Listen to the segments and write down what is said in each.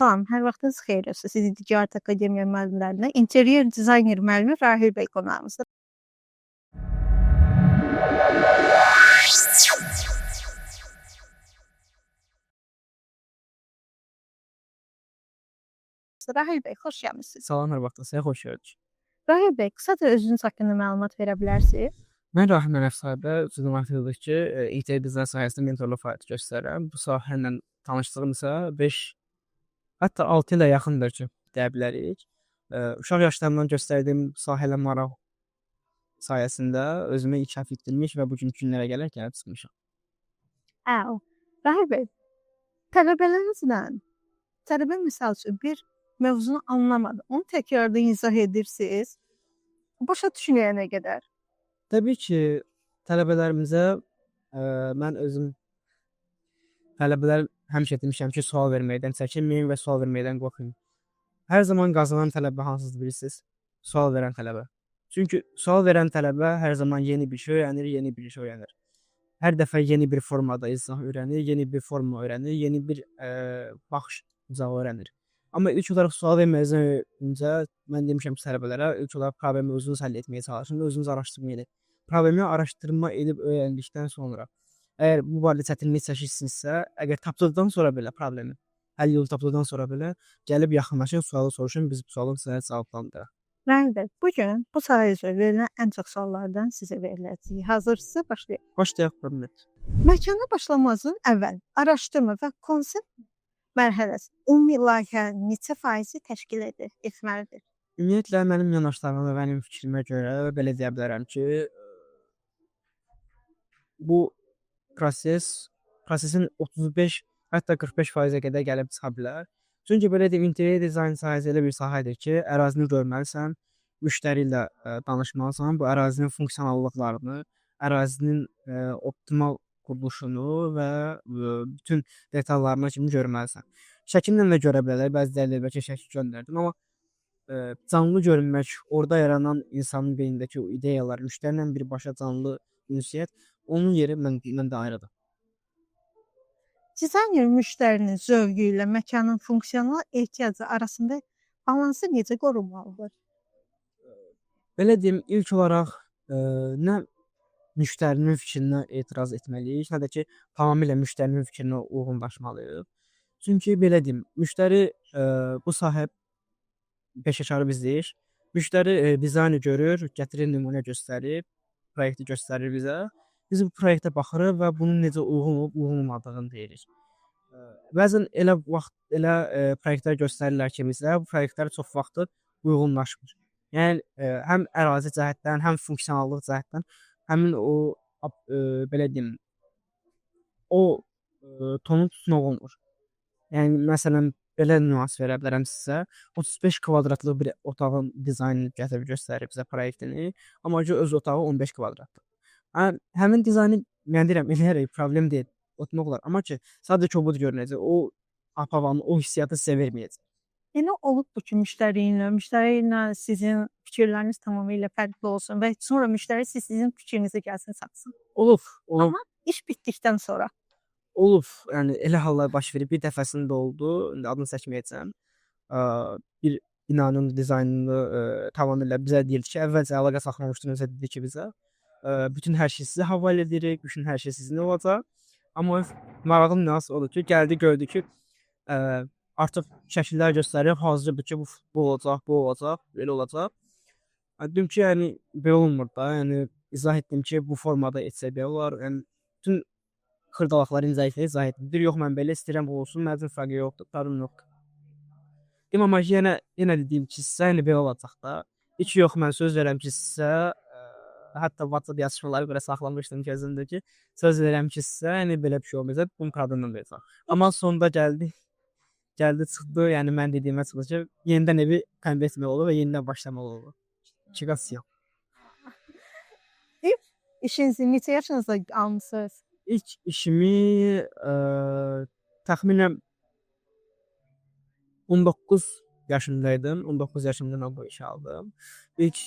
Salam, hər vaxtınız xeyir olsun. Sizi Ticarət Akademiya müəllimlərinə interyer dizayner müəllimi Rahil bəy qonağımızdır. Rahil bəy, xoş gəlmisiniz. Salam, hər vaxtınız xeyir, xoş gördük. Rahil bəy, qısaca özünüz haqqında məlumat verə bilərsiniz? Mən Rahim Mənəfzadə, üzrə məktəbdədir ki, interyer dizayn sahəsində mentorluq fəaliyyəti göstərirəm. Bu sahə ilə tanışdığım isə 5, hətta 6 ilə yaxındır ki, deyə bilərik. Uşaq yaşlarımdan göstərdiyim sahə ilə maraq sayəsində özümü inkişaf etdirmiş və bugünkü günlərə gəlib çıxmışam. Rahil bəy, tələbələrinizlə, tələbə misal üçün bir mövzunu anlamadı, onu təkrarda izah edirsiniz. Başa düşməyənə qədər. Təbii ki, tələbələrimizə mən özüm tələbələr həmişə demişəm ki, sual verməkdən çəkinməyin və sual verməkdən qorxmayın. Hər zaman qazanan tələbə hansıdır bilirsiniz? Sual verən tələbə. Çünki sual verən tələbə hər zaman yeni bir şey öyrənir, yeni bir şey öyrənir. Hər dəfə yeni bir formada izah öyrənir, yeni bir forma öyrənir, yeni bir baxış bucağı öyrənir. Amma ilk olaraq sual verməzdən öncə mən demişəm ki, tələbələrə ilk olaraq problemi özünüz həll etməyə çalışın, özünüz araşdırma edin. Problemi araşdırma edib öyrəndikdən sonra, əgər bu barədə çətinlik çəkirsinizsə, əgər tapdıqdan sonra belə problemi, həll yolu tapdıqdan sonra belə gəlib yaxınlaşın, sualı soruşun, biz bu sualın sizə cavablandıraq. Rahil bəy, bugün bu sahə üzrə verilən ən çox suallardan sizə veriləcək. Hazırsınızsa başlayaq. Başlayaq problem. Məkana başlamazdan əvvəl araşdırma və konsept mərhələsi ümumi layihə neçə faizi təşkil etməlidir? Ümumiyyətlə mənim yanaşlarıma və mənim fikrimə görə belə deyə bilərəm ki, bu prosesin 35, hətta 45% qədər gəlib çıxa bilər. Çünki belə deyim, interyer dizayn sahəsi elə bir sahədir ki, ərazini görməlisən, müştəri ilə danışmalısan, bu ərazinin funksionallıqlarını, ərazinin optimal quruluşunu və bütün detallarını kimi görməlisən. Şəkillə də görə bilərlər, bəziləri bəlkə şəkil göndərdim, amma canlı görünmək, orada yaranan insanın beynindəki o ideyalar, müştərilə birbaşa canlı ünsiyyət, onun yeri məndə ayrıdır. Dizayner müştərinin zövqü ilə məkanın funksional ehtiyacı arasında balansı necə qorunmalıdır? Belə deyim, ilk olaraq nə müştərinin fikrinə etiraz etməliyik, nə də ki, tamamilə müştərinin fikrinə uyğunlaşmalıyıq. Çünki belə deyim, müştəri bu sahə peşəkarı biz deyil. Müştəri dizaynı görür, gətirir nümunə göstərir, proyekti göstərir bizə. Biz bu proyektə baxırıq və bunun necə uyğun olub, uyğunolmadığını deyirik. Bəzən elə proyektlər göstərirlər ki, bizə bu proyektlər çox vaxtı uyğunlaşmır. Yəni həm ərazi cəhətdən, həm funksionallıq cəhətdən həmin o belə deyim, o tonun tutmaq olmur. Yəni məsələn belə nüans verə bilərəm sizə. 35 kvadratlıq bir otağın dizaynını gətirib göstərir bizə proyektini, amma ki öz otağı 15 kvadratdır. Həmin dizaynı mən deyirəm, eləyərək problem deyil, otmaq olar. Amma ki sadəcə kobud görünəcək. O havanı, o hissiyatı sizə verməyəcək. Elə olubmu ki, müştəri ilə sizin fikirləriniz tamamilə fərqli olsun və sonra müştəri sizin fikrinizi gəlsin satsın? Olub. Amma iş bitdikdən sonra? Olub. Yəni elə hallar baş verib. Bir dəfəsində oldu. İndi adını çəkməyəcəm. Bir binanın dizaynını tamamilə bizə deyildi ki, əvvəlcə əlaqə saxlamışdınız, dedi ki bizə, bütün hər şey sizə həvalə edirik, bütün hər şey sizin olacaq. Amma maraqlı nüans odur ki, gəldi gördü ki, artıq şəkillər göstərir, hazırdır ki, bu olacaq, bu olacaq, belə olacaq. Dedim ki, yəni belə olmur da, yəni izah etdim ki, bu formada etsə belə olar. Yəni bütün xırdalaqları izah etdim. Yox, mən belə istəyirəm, bu olsun, mənim üçün fərqi yoxdur, problem yoxdur. Deyim, amma yenə dediyim ki, sizə yəni belə olacaq da. Heç yox, mən söz verirəm ki, sizə hətta WhatsApp yazışmaları belə saxlamışdım gözümdə ki, söz verirəm ki, sizə yəni belə bir şey olmayacaq, bunun problemlə olacaq. Amma sonunda gəldi çıxdı, yəni mən dediyimə çıxdı ki, yenidən evi konvert etmək olur və yenidən başlamaq olur. Çıqasıyam. İşinizi neçə yaşınızda almısınız? İlk işimi təxminən 19 yaşımdaydım. 19 yaşımdan bu işi aldım. İlk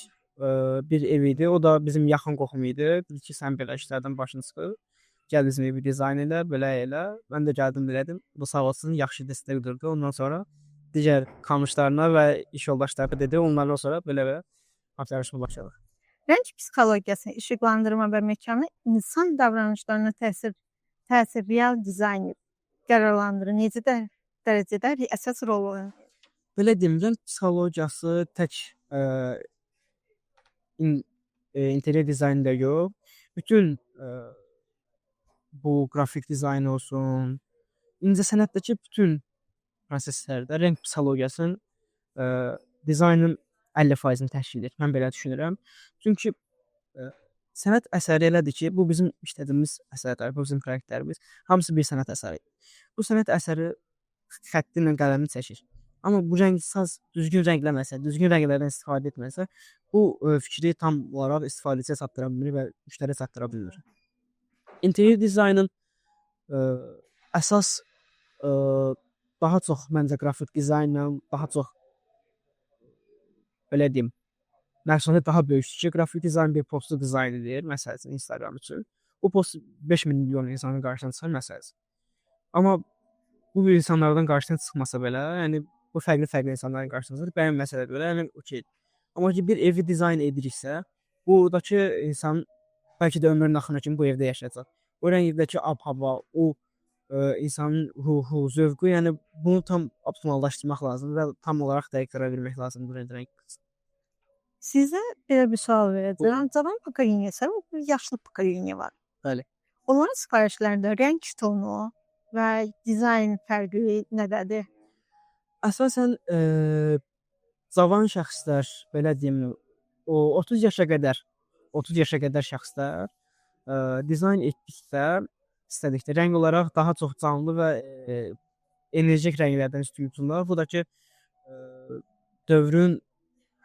bir ev idi. O da bizim yaxın qohum idi. Dedi ki, sən belə işlərdən başın çıxır. gəl bizim evi dizayn elə, belə elə. Mən də gəldim elədim. Bu sağ olsun yaxşı dəstək durdu. Ondan sonra digər tanışlarına və iş yoldaşlarına dedi. Onlardan sonra belə yarışma başladı. Rəng psixologiyası, işıqlandırma və məkanı insan davranışlarına təsir real dizayner qərarlandırır. Necə dərəcədə əsas rol oynayır? Belə deyim, rəng psixologiyası tək interior dizaynda yox, bütün bu qrafik dizayn olsun, incəsənətdəki bütün proseslərdə rəng psixologiyasının dizaynın 50%-ni təşkil edir. Mən belə düşünürəm. Çünki sənət əsəri elədir ki, bu bizim işlədiyimiz əsərlər, bu bizim proyektlərimiz hamısı bir sənət əsəridir. Bu sənət əsəri xətti ilə qələmi çəkir. Amma bu rəngsaz düzgün rəngləməsə, düzgün rənglərdən istifadə etməsə, bu fikri tam olaraq istifadəçiyə çatdıra bilmir və müştəriyə çatdıra bilmir. İnterior dizaynın əsas daha çox məncə qrafik dizaynla, daha çox belə deyim, məqsədi daha böyükdür ki, qrafik dizayn bir postu dizayn edir, məsələn, Instagram üçün. Bu post 5 milyon insanın qarşısına çıxar, məsələn. Amma bu insanlardan qarşısına çıxmasa belə, yəni bu fərqli insanların qarşısına çıxır, bəyənməsə də belə, yəni okey. Amma ki, bir evi dizayn ediriksə, buradakı insan bəlkə də ömrünün axırına kimi bu evdə yaşayacaq. O rəngdəki ab-hava, o insanın ruhu, zövqü, yəni bunu tam optimallaşdırmaq lazımdır və tam olaraq dəqiq qərar vermək lazımdır bu rəng. Sizə belə bir sual verəcəm. Cavan pokoleniya, yaşlı pokoleniya var. Bəli. Onların sifarişlərində rəng tonu və dizayn fərqi nədədir? Əsasən cavan şəxslər, belə deyim, o 30 yaşa qədər şəxslər dizayn etdikdə, istədikdə rəng olaraq daha çox canlı və enerjik rənglərdən üstünlük tuturlar. Bu da ki, dövrün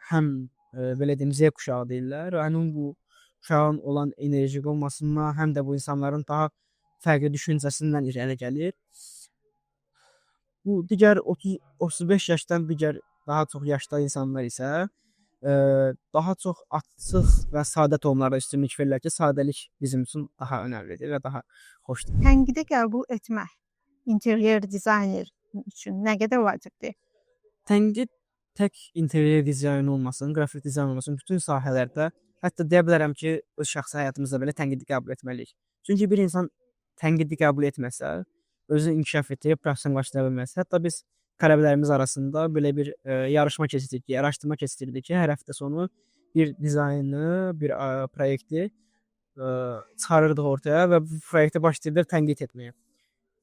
həm belə deyim, Z kuşağı deyirlər. Həmin bu uşağın olan enerjik olmasından, həm də bu insanların daha fərqli düşüncəsindən irəli gəlir. Bu digər 30-35 yaşdan digər daha çox yaşlı insanlar isə daha çox açıq və sadə tonlara üstünlük verirlər ki, sadəlik bizim üçün daha önəmlidir və daha xoşdur. Tənqidə qəbul etmək interior dizayner üçün nə qədər vacibdir? Tənqid tək interior dizayn olmasın, qrafik dizayn olmasın, bütün sahələrdə, hətta deyə bilərəm ki, öz şəxsi həyatımızda belə tənqidi qəbul etməliyik. Çünki bir insan tənqidi qəbul etməsə, özünü inkişaf etdirib, professionallaşdıra bilməz. Hətta biz tələbələrimiz arasında belə bir yarışma keçirdik, araşdırma keçirdik ki, hər həftə sonu bir dizaynı, bir proyekti çıxarırdıq ortaya və bu proyektə başlayırdıq tənqid etməyə.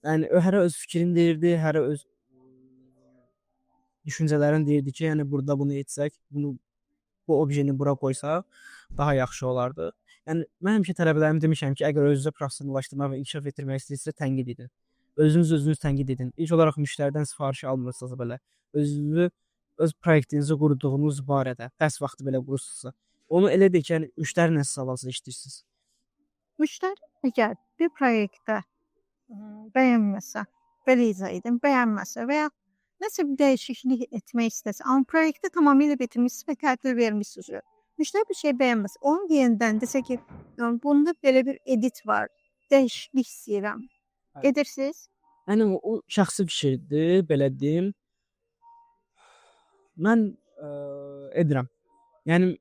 Yəni hərə öz fikrini deyirdi, hərə öz düşüncələrini deyirdi ki, yəni burada bunu etsək, bu obyekti bura qoysaq daha yaxşı olardı. Yəni mən həmişə tələbələrimə demişəm ki, əgər özünüzü professionallaşdırmaq və inkişaf etdirmək istəyirsinizsə tənqid edin. Özünüz tənqid edin. İlk olaraq müştəridən sifariş almırsınız belə. Özünüzü öz proyektinizi qurduğunuz barədə dərs vaxtı belə qurursunuzsa, onu elə deyək ki, yəni müştəri ilə savazlı işləyirsiniz. Müştəri əgər bir proyektdə bəyənməsə, belə izah edin, bəyənməsə və ya nəsə bir dəyişiklik etmək istəsə, amma proyektdə tamamilə bitirmisiniz və təhvil vermisiniz. Müştəri bir şey bəyənməsə, onun yenidən desə ki, bunda belə bir edit var, dəyişiklik istəyirəm. Edirsiniz? Yəni o şəxsi fikirdir, belə deyim. Mən edirəm. Yəni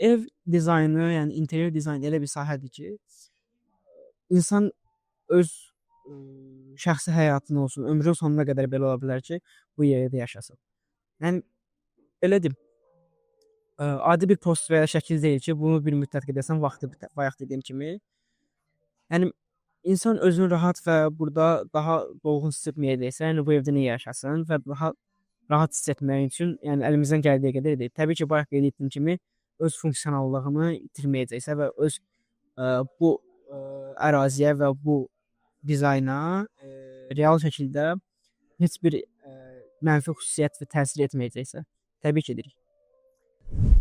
ev dizaynı, yəni interior dizaynı elə bir sahədir ki, insan öz şəxsi həyatını olsun, ömrünün sonuna qədər belə ola bilər ki, bu yerdə yaşasın. Yəni belə deyim. Adi bir post və ya şəkil deyil ki, bunu bir müddət gedəsən bayaq dediyim kimi. Yəni insan özünü rahat və burada daha dolğun hiss etməyəcəksə, yəni bu evdə niyə yaşasın və daha rahat hiss etmək üçün, yəni əlimizdən gəldiyi qədər edək. Təbii ki, bayaq qeyd etdiyim kimi öz funksionallığını itirməyəcəksə və öz bu əraziyə və bu dizayna real şəkildə heç bir mənfi xüsusiyyət və təsir etməyəcəksə, təbii ki, edirik.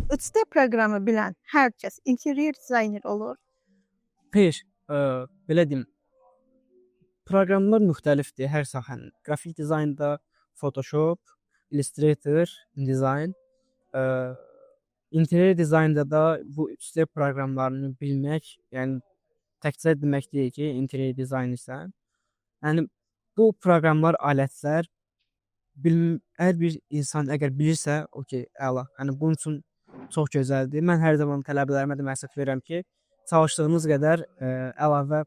3D proqramı bilən hər kəs interior dizayner olur. Xeyr, belə deyim. Proqramlar müxtəlifdir hər sahənin. Qrafik dizaynda Photoshop, Illustrator, InDesign, interior dizaynda da bu 3D proqramlarını bilmək, yəni təkcə demək deyil ki, interior dizaynersən. Yəni bu proqramlar, alətlər hər bir insan əgər bilirsə, okey, əla. Yəni bunun üçün çox gözəldir. Mən hər zaman tələbələrimə də məsləhət verirəm ki, çalışdığınız qədər əlavə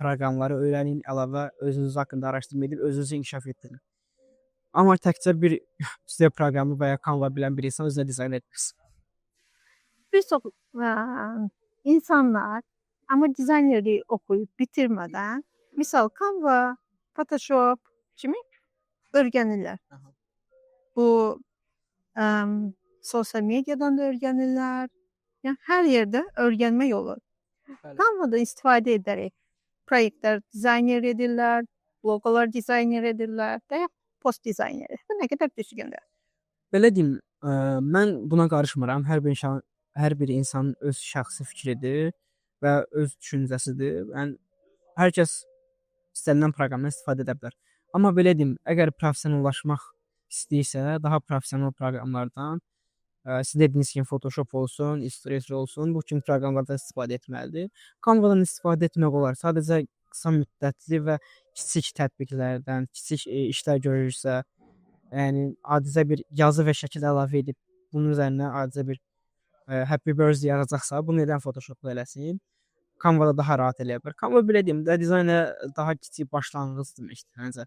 proqramları öyrənin, əlavə özünüz haqqında araşdırma edib özünüzü inkişaf etdirin. Amma təkcə bir üstə proqramı və ya Canva bilən bir insan özünə dizayn etməz. Bir çox insanlar amma dizaynerliyi oxuyub bitirmədən, misal Canva, Photoshop kimi öyrənirlər. Bu sosial mediadan da öyrənirlər. Yəni hər yerdə öyrənmə yolu. Canva-dan istifadə edərək proyektlər dizayn edirlər, loqolar dizayn edirlər və ya post dizayneri. Bu nə qədər düzgündür. Belə deyim, mən buna qarışmıram. Hər bir insanın öz şəxsi fikridir və öz düşüncəsidir. Yəni hər kəs istənilən proqramdan istifadə edə bilər. Amma belə deyim, əgər professionallaşmaq istəyirsə, daha professional proqramlardan, siz dediyiniz kimi Photoshop olsun, Illustrator olsun, bu kimi proqramlardan istifadə etməlidir. Canva-dan istifadə etmək olar. Sadəcə qısa müddətli və kiçik tətbiqlərdən, kiçik işlər görürsə, yəni adicə bir yazı və şəkil əlavə edib bunun üzərinə adicə bir happy birthday yazacaqsa, bunu edən Photoshop-da eləsin. Canva-da daha rahat eləyə bilər. Canva belə deyim də, dizayna daha kiçik başlanğıc deməkdir. Məncə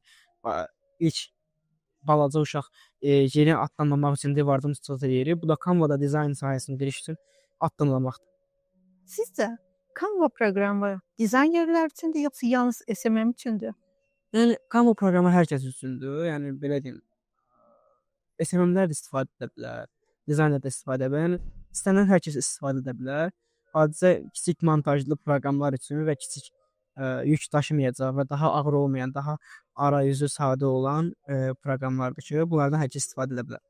ilk balaca uşaq yeni addımlamaq üçün divardan tutulduğu yeri, bu da Canva-da dizayn sahəsində giriş üçün addımlamaqdır. Sizcə Canva proqramı dizaynerlər üçündür yoxsa yalnız SMM üçündür? Yəni Canva proqramı hər kəs üçündür. Yəni belə deyim, SMM-lər də istifadə edə bilər, dizayner də istifadə edə bilər. Yəni istənilən hər kəs istifadə edə bilər. Adicə kiçik montajlı proqramlar üçün və kiçik yük daşımayacaq və daha ağır olmayan, daha arayüzü sadə olan proqramlardır ki, bunlardan hər kəs istifadə edə bilər.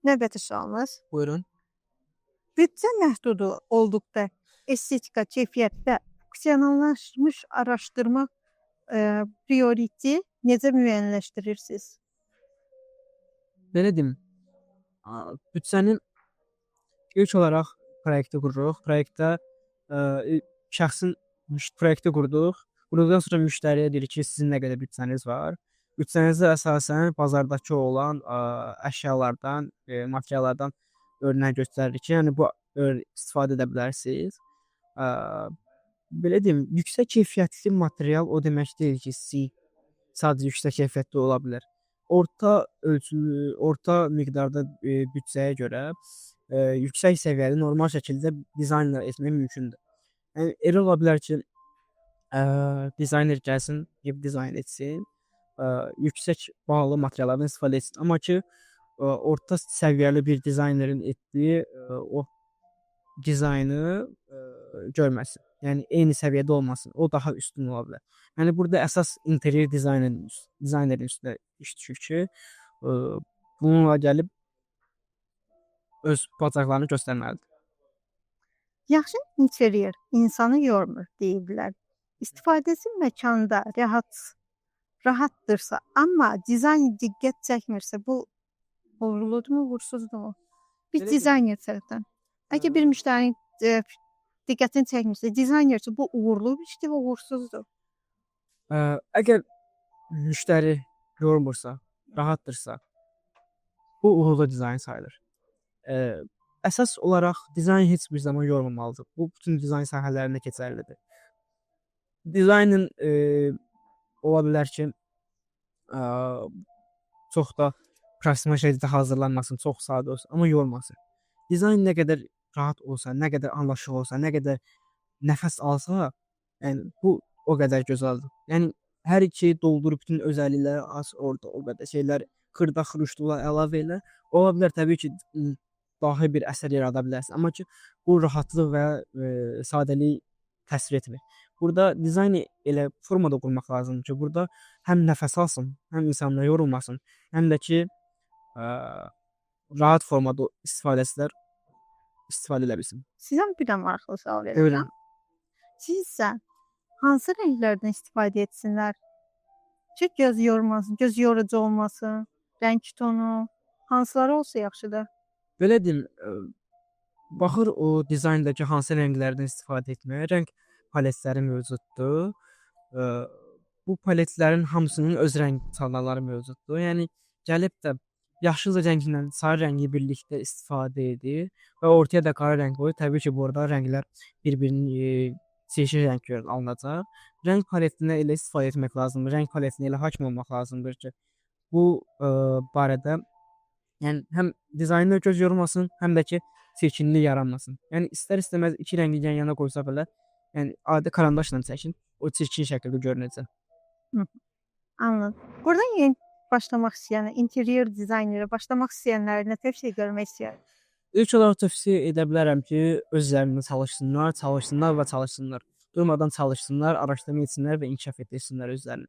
Növbəti sualımız. Buyurun. Büdcə məhdudu olduqda estetika, keyfiyyətdə funksionallaşmış araşdırma prioriti necə müəyyənləşdirirsiniz? Belə deyim, büdcənin ilk olaraq proyekti qururuq. Proyektdə şəxsin proyekti qurduq. Qurduqdan sonra müştəriyə deyirik ki, sizin nə qədər büdcəniz var. Büdcənizi əsasən bazardakı olan əşyalardan, materiallardan örnək göstəririk ki, yəni bu istifadə edə bilərsiniz. Belə deyim, yüksək keyfiyyətli material o demək deyil ki, sadəcə yüksək keyfiyyətli ola bilər. Orta miqdarda büdcəyə görə yüksək səviyyəli normal şəkildə dizayn etmək mümkündür. Yəni elə ola bilər ki, dizayner gəlsin, dizayn etsin, yüksək bahalı materiallardan istifadə etsin. Amma ki, orta səviyyəli bir dizaynerin etdiyi o dizaynı görməsin. Yəni eyni səviyyədə olmasın. O daha üstün ola bilər. Yəni burada əsas interior dizaynerin üstünə iş düşür ki, bununla gəlib öz bacarıqlarını göstərməlidir. Yaxşı interior insanı yormur deyirlər. İstifadəsi məkanda rahatdırsa, amma dizayn diqqət çəkmirsə, bu uğurludur mu, uğursuzdur mu? Bir dizayner tərəfdən. Əgər bir müştərinin diqqətini çəkmirsə, dizayner üçün bu uğurlu bir işdir və uğursuzdur. Əgər müştəri yormursa, rahatdırsa, bu uğurlu dizayn sayılır. Əsas olaraq dizayn heç bir zaman yormamalıdır. Bu bütün dizayn sahələrində keçərlidir. Dizaynın ola bilər ki, çox da professional şəkildə hazırlanmasın, çox sadə olsun, amma yormasın. Dizayn nə qədər rahat olsa, nə qədər anlaşılır olsa, nə qədər nəfəs alsa, yəni bu o qədər gözəldir. Yəni hər iki doldurub bütün özəllikləri az orada o qədər şeylər xırda-xırışdılar əlavə elə. Ola bilər təbii ki, dahi bir əsər yarada bilərsən. Amma ki, bu rahatlıq və sadəlik təsvir etmir. Burada dizaynı elə formada qurmaq lazımdır ki, burada həm nəfəs alsın, həm insanlar yorulmasın, həm də ki, rahat formada istifadəçilər istifadə edə bilsin. Sizə bir də maraqlı sual verirəm. Sizsə hansı rənglərdən istifadə etsinlər? Ki, göz yormasın, göz yorucu olmasın, rəng tonu, hansıları olsa yaxşıdır? Belə deyim, Baxır o dizayndakı hansı rənglərdən istifadə etməyə. Rəng paletləri mövcuddur. Bu paletlərin hamısının öz rəng çaldaları mövcuddur. Yəni gəlib də yaşıl rənglə sarı rəngi birlikdə istifadə edir və ortaya da qara rəng qoyur. Təbii ki, burada rənglər bir-birinin seçili rəng alınacaq. Rəng paletinə elə istifadə etmək lazımdır. Rəng paletinə elə hakim olmaq lazımdır ki, bu barədə yəni həm dizayner göz yormasın, həm də ki çirkinlik yaranmasın. Yəni istər-istəməz iki rəngi yan-yana qoysa belə, yəni adi karandaşla çəkin, o çirkin şəkildə görünəcək. Hı, anladım. Buradan yeni başlamaq istəyən, interyer dizaynerə başlamaq istəyənlərə nə tövsiyə görmək istəyirəm? İlk olaraq tövsiyə edə bilərəm ki, öz üzərində çalışsınlar və çalışsınlar. Durmadan çalışsınlar, araşdırma etsinlər və inkişaf etdirsinlər özlərini.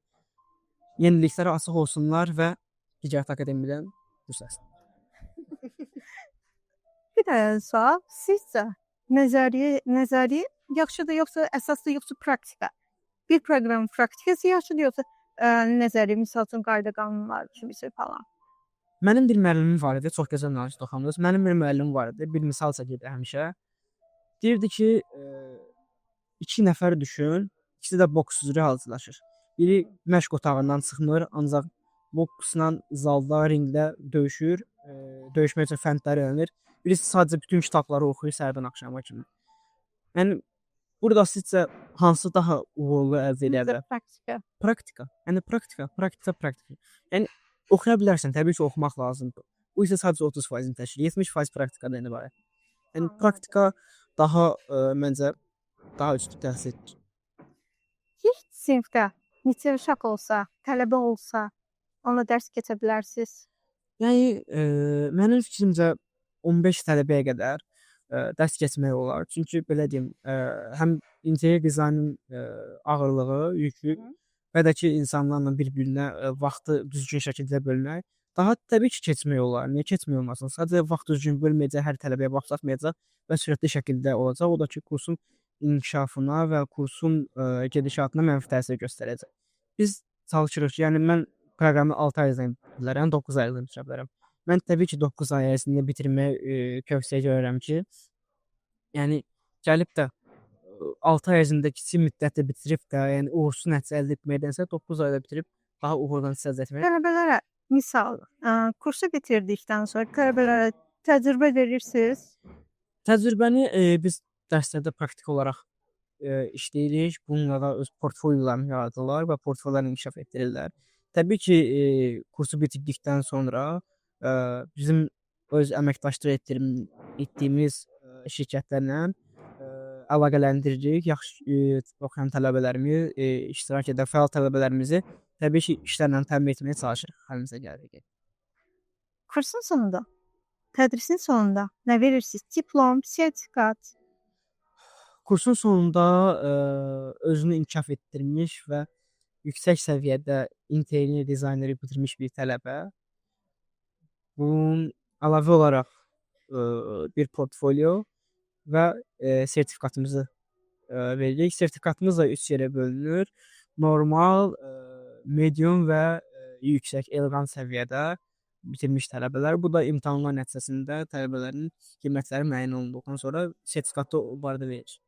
Yeniliklərə açıq olsunlar və Ticarət Akademiyadan düzəlsin. Bir də sual, sizcə nəzəriyyə yaxşıdır yoxsa əsaslı yoxsa praktika? Bir proqramın praktikası yaxşıdır yoxsa nəzəriyyə, misal üçün qayda qanunlar kimisə falan? Mənim bir müəllimim var idi, çox gözəl münasibət toxundunuz. Mənim bir müəllimim var idi, bir misal çəkirdi həmişə. Deyirdi ki, 2 nəfər düşün, ikisi də boks üzrə hazırlaşır. Biri məşq otağından çıxmır, ancaq boksla zalda, ringdə döyüşür, döyüşmək üçün fəndlər öyrənir. Birisi sadəcə bütün kitabları oxuyur səhərdən axşama kimi. Yəni burada sizcə hansı daha uğurlu əldə edə bilər? Praktika. Praktika. Yəni praktika. Yəni oxuya bilərsən, təbii ki, oxumaq lazımdır. Bu isə sadəcə 30%-ni təşkil edir, 70% praktikadan ibarət. Yəni praktika daha məncə daha üstün təsir edir. Bir sinifdə neçə uşaq olsa, tələbə olsa, onunla dərs keçə bilərsiniz? Yəni mənim fikrimcə 15 tələbəyə qədər dərs keçmək olar. Çünki belə deyim, həm interyer dizaynın ağırlığı, yükü və də ki, insanlarla bir-birinə vaxtı düzgün şəkildə bölmək daha təbii ki, keçmək olar. Niyə keçmək olmasın? Sadəcə vaxt düzgün bölməyəcək, hər tələbəyə vaxt çatmayacaq və sürətli şəkildə olacaq. O da ki, kursun inkişafına və kursun gedişatına mənfi təsir göstərəcək. Biz çalışırıq ki, yəni mən proqramı 6 ay ərzində bitirə bilərəm, 9 ay ərzində bitirə bilərəm. Mən təbii ki, 9 ay ərzində bitirməyi tövsiyə görürəm ki, yəni gəlib də 6 ay ərzində kiçik müddətdə bitirib də, yəni uğursuz nəticə əldə etməkdənsə 9 ayda bitirib daha uğurlu nəticə əldə etmək. Tələbələrə misal, kursu bitirdikdən sonra tələbələrə təcrübə verirsiniz? Təcrübəni biz dərslərdə praktik olaraq işləyirik. Bununla da öz portfolyolarını yaradırlar və portfolyolarını inkişaf etdirirlər. Təbii ki, kursu bitirdikdən sonra bizim öz əməkdaşlıq etdiyimiz şirkətlərlə əlaqələndiririk. Yaxşı oxuyan tələbələrimi, iştirak edən fəal tələbələrimizi təbii ki, işlərlə təmin etməyə çalışırıq əlimizə gəldikcə. Kursun sonunda, tədrisin sonunda nə verirsiniz? Diplom, sertifikat? Kursun sonunda özünü inkişaf etdirmiş və yüksək səviyyədə interyer dizayneri bitirmiş bir tələbə bunun əlavə olaraq bir portfolyo və sertifikatımızı veririk. Sertifikatımız da 3 yerə bölünür. Normal, medium və yüksək, elegant səviyyədə bitirmiş tələbələr. Bu da imtahanlar nəticəsində tələbələrin qiymətləri müəyyən olunduqdan sonra sertifikatı o barədə verilir.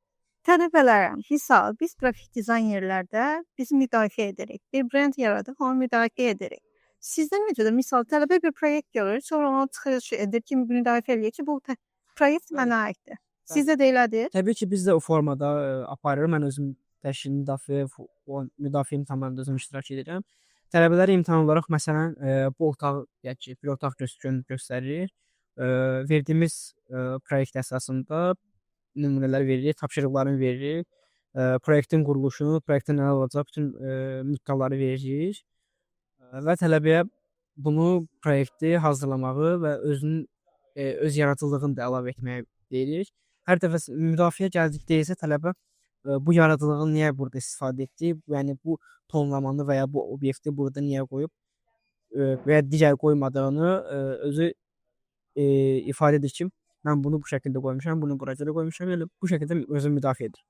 Tələbələrə, misal, biz qrafik dizaynerlərdə biz müdafiə edirik. Bir brend yaradıq, onu müdafiə edirik. Sizdə necədir? Misal, tələbə bir proyekt görür, sonra onu çıxış edir ki, müdafiə eləyir ki, bu proyekt mənə aiddir. Sizdə də elədir? Təbii ki, biz də o formada aparırıq. Mən özüm təşkil müdafiə imtahanlarında özüm iştirak edirəm. Tələbələrə imtahan olaraq məsələn bu otaq, yəni ki, bir otaq göstəririk. Verdiyimiz proyekt əsasında nümunələr veririk, tapşırıqlarını veririk. Proyektin quruluşunu, proyektdə nə olacaq bütün müddəaları veririk. Və tələbəyə bunu proyekti hazırlamağı və özünün öz yaradıcılığını da əlavə etməyə deyirik. Hər dəfə müdafiə gəldikdə isə tələbə bu yaradıcılığını niyə burada istifadə etdi? Yəni bu tonlamanı və ya bu obyekti burada niyə qoyub və ya digər qoymadığını özü ifadə edir ki, mən bunu bu şəkildə qoymuşam, bunu bura görə qoymuşam, yəni bu şəkildə özünü müdafiə edir.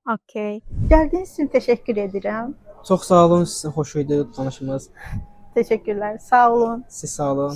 Okay. Gəldiyiniz üçün təşəkkür edirəm. Çox sağ olun, sizə xoş idi tanışımız. Təşəkkürlər. Sağ olun. Siz sağ olun.